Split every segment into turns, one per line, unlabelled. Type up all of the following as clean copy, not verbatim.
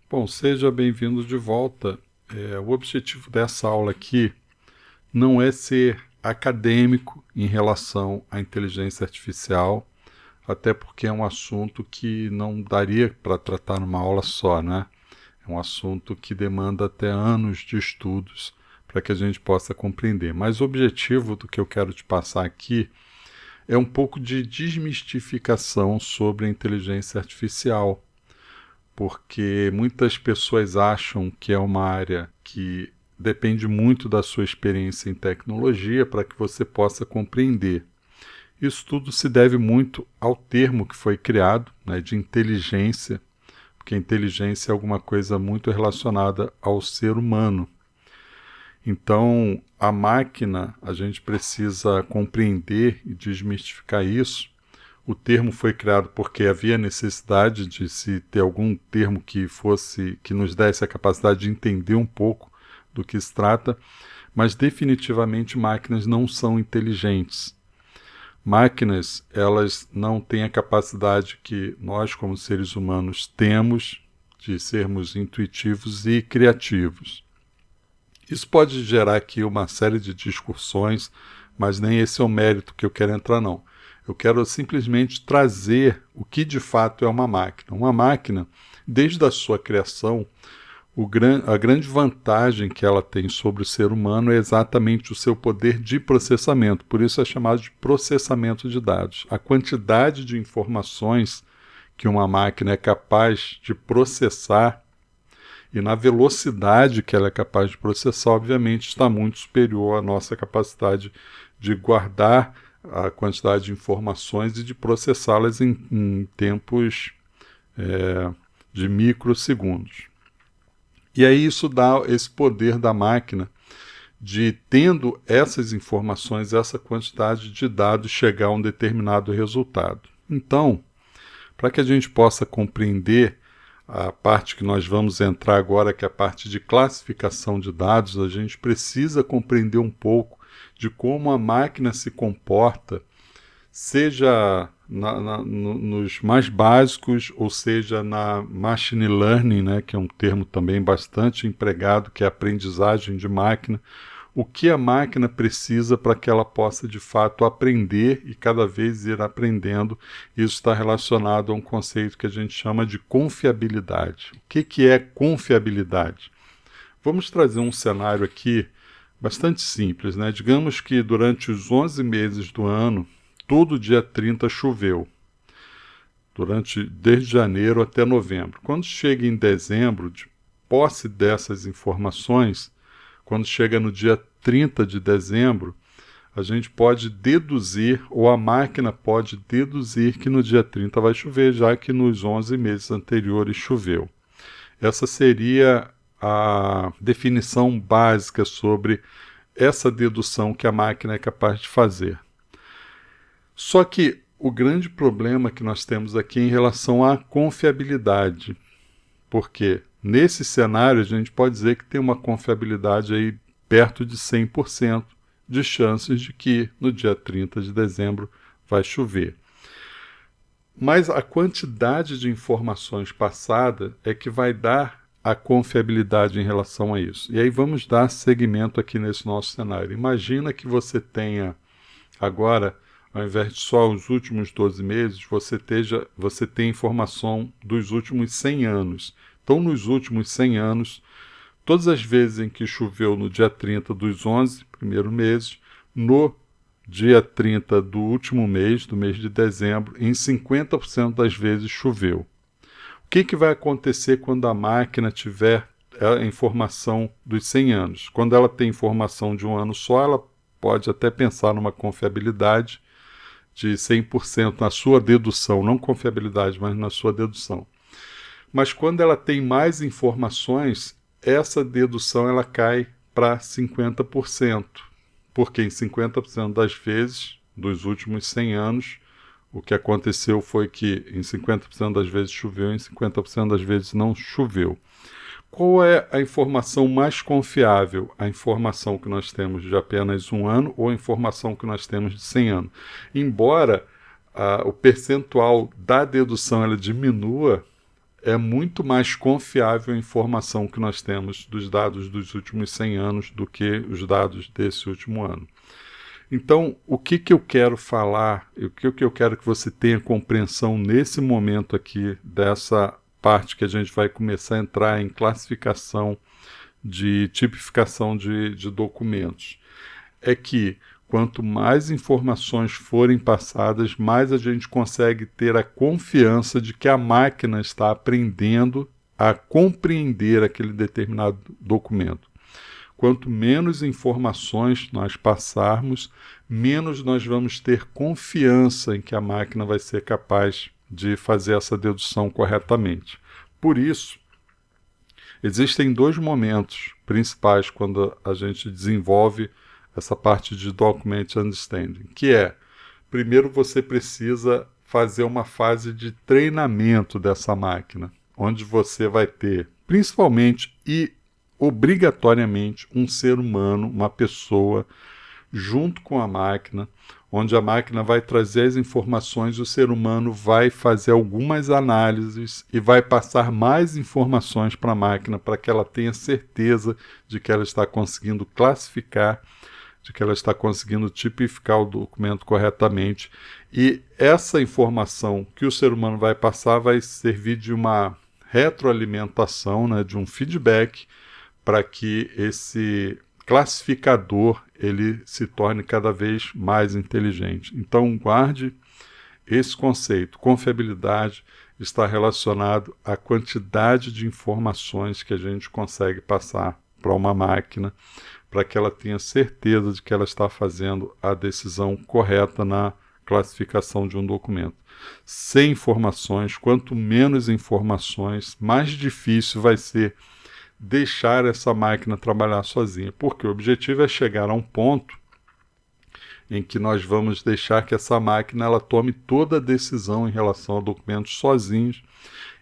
Bom, seja bem-vindo de volta. O objetivo dessa aula aqui não é ser acadêmico em relação à inteligência artificial, até porque é um assunto que não daria para tratar numa aula só, né? É um assunto que demanda até anos de estudos para que a gente possa compreender. Mas o objetivo do que eu quero te passar aqui é um pouco de desmistificação sobre a inteligência artificial, porque muitas pessoas acham que é uma área que depende muito da sua experiência em tecnologia para que você possa compreender. Isso tudo se deve muito ao termo que foi criado, né, de inteligência, porque inteligência é alguma coisa muito relacionada ao ser humano. Então, a máquina, a gente precisa compreender e desmistificar isso. O termo foi criado porque havia necessidade de se ter algum termo que nos desse a capacidade de entender um pouco do que se trata, mas definitivamente máquinas não são inteligentes. Máquinas, elas não têm a capacidade que nós, como seres humanos, temos de sermos intuitivos e criativos. Isso pode gerar aqui uma série de discussões, mas nem esse é o mérito que eu quero entrar, não. Eu quero simplesmente trazer o que de fato é uma máquina. Uma máquina, desde a sua criação, a grande vantagem que ela tem sobre o ser humano é exatamente o seu poder de processamento. Por isso é chamado de processamento de dados. A quantidade de informações que uma máquina é capaz de processar e na velocidade que ela é capaz de processar, obviamente, está muito superior à nossa capacidade de guardar a quantidade de informações e de processá-las em tempos de microsegundos. E aí isso dá esse poder da máquina de, tendo essas informações, essa quantidade de dados, chegar a um determinado resultado. Então, para que a gente possa compreender a parte que nós vamos entrar agora, que é a parte de classificação de dados, a gente precisa compreender um pouco de como a máquina se comporta, seja nos mais básicos, ou seja na machine learning, né, que é um termo também bastante empregado, que é a aprendizagem de máquina, o que a máquina precisa para que ela possa de fato aprender e cada vez ir aprendendo. Isso está relacionado a um conceito que a gente chama de confiabilidade. O que é confiabilidade? Vamos trazer um cenário aqui bastante simples, né? Digamos que durante os 11 meses do ano, todo dia 30 choveu, desde janeiro até novembro. Quando chega em dezembro, de posse dessas informações, quando chega no dia 30 de dezembro, a gente pode deduzir, ou a máquina pode deduzir que no dia 30 vai chover, já que nos 11 meses anteriores choveu. Essa seria a definição básica sobre essa dedução que a máquina é capaz de fazer. Só que o grande problema que nós temos aqui é em relação à confiabilidade, porque nesse cenário a gente pode dizer que tem uma confiabilidade aí perto de 100% de chances de que no dia 30 de dezembro vai chover. Mas a quantidade de informações passadas é que vai dar a confiabilidade em relação a isso. E aí vamos dar seguimento aqui nesse nosso cenário. Imagina que você tenha agora, ao invés de só os últimos 12 meses, você tem informação dos últimos 100 anos. Então, nos últimos 100 anos, todas as vezes em que choveu no dia 30 dos 11 primeiros meses, no dia 30 do último mês, do mês de dezembro, em 50% das vezes choveu. O que vai acontecer quando a máquina tiver a informação dos 100 anos? Quando ela tem informação de um ano só, ela pode até pensar numa confiabilidade de 100% na sua dedução, não confiabilidade, mas na sua dedução. Mas quando ela tem mais informações, essa dedução ela cai para 50%, porque em 50% das vezes, dos últimos 100 anos, o que aconteceu foi que em 50% das vezes choveu, em 50% das vezes não choveu. Qual é a informação mais confiável? A informação que nós temos de apenas um ano ou a informação que nós temos de 100 anos? Embora o percentual da dedução ela diminua, é muito mais confiável a informação que nós temos dos dados dos últimos 100 anos do que os dados desse último ano. Então, o que eu quero falar, o que eu quero que você tenha compreensão nesse momento aqui, dessa parte que a gente vai começar a entrar em classificação de tipificação de documentos, é que quanto mais informações forem passadas, mais a gente consegue ter a confiança de que a máquina está aprendendo a compreender aquele determinado documento. Quanto menos informações nós passarmos, menos nós vamos ter confiança em que a máquina vai ser capaz de fazer essa dedução corretamente. Por isso, existem dois momentos principais quando a gente desenvolve essa parte de Document Understanding, que é, primeiro você precisa fazer uma fase de treinamento dessa máquina, onde você vai ter, principalmente e obrigatoriamente, um ser humano, uma pessoa, junto com a máquina, onde a máquina vai trazer as informações, o ser humano vai fazer algumas análises e vai passar mais informações para a máquina para que ela tenha certeza de que ela está conseguindo classificar, de que ela está conseguindo tipificar o documento corretamente. E essa informação que o ser humano vai passar vai servir de uma retroalimentação, né, de um feedback, para que esse classificador ele se torne cada vez mais inteligente. Então, guarde esse conceito. Confiabilidade está relacionado à quantidade de informações que a gente consegue passar para uma máquina, para que ela tenha certeza de que ela está fazendo a decisão correta na classificação de um documento. Sem informações, quanto menos informações, mais difícil vai ser deixar essa máquina trabalhar sozinha, porque o objetivo é chegar a um ponto em que nós vamos deixar que essa máquina ela tome toda a decisão em relação a documentos sozinhos,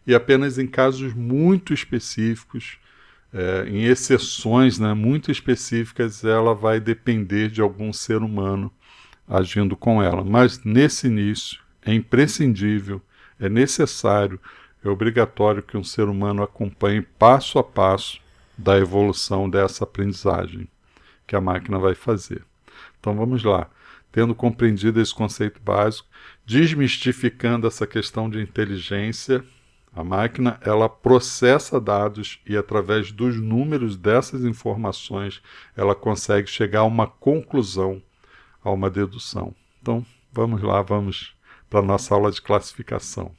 e apenas em casos muito específicos, em exceções, né, muito específicas, ela vai depender de algum ser humano agindo com ela. Mas nesse início é imprescindível, é necessário, é obrigatório que um ser humano acompanhe passo a passo da evolução dessa aprendizagem que a máquina vai fazer. Então vamos lá. Tendo compreendido esse conceito básico, desmistificando essa questão de inteligência, a máquina ela processa dados e através dos números dessas informações ela consegue chegar a uma conclusão, a uma dedução. Então vamos lá, vamos para a nossa aula de classificação.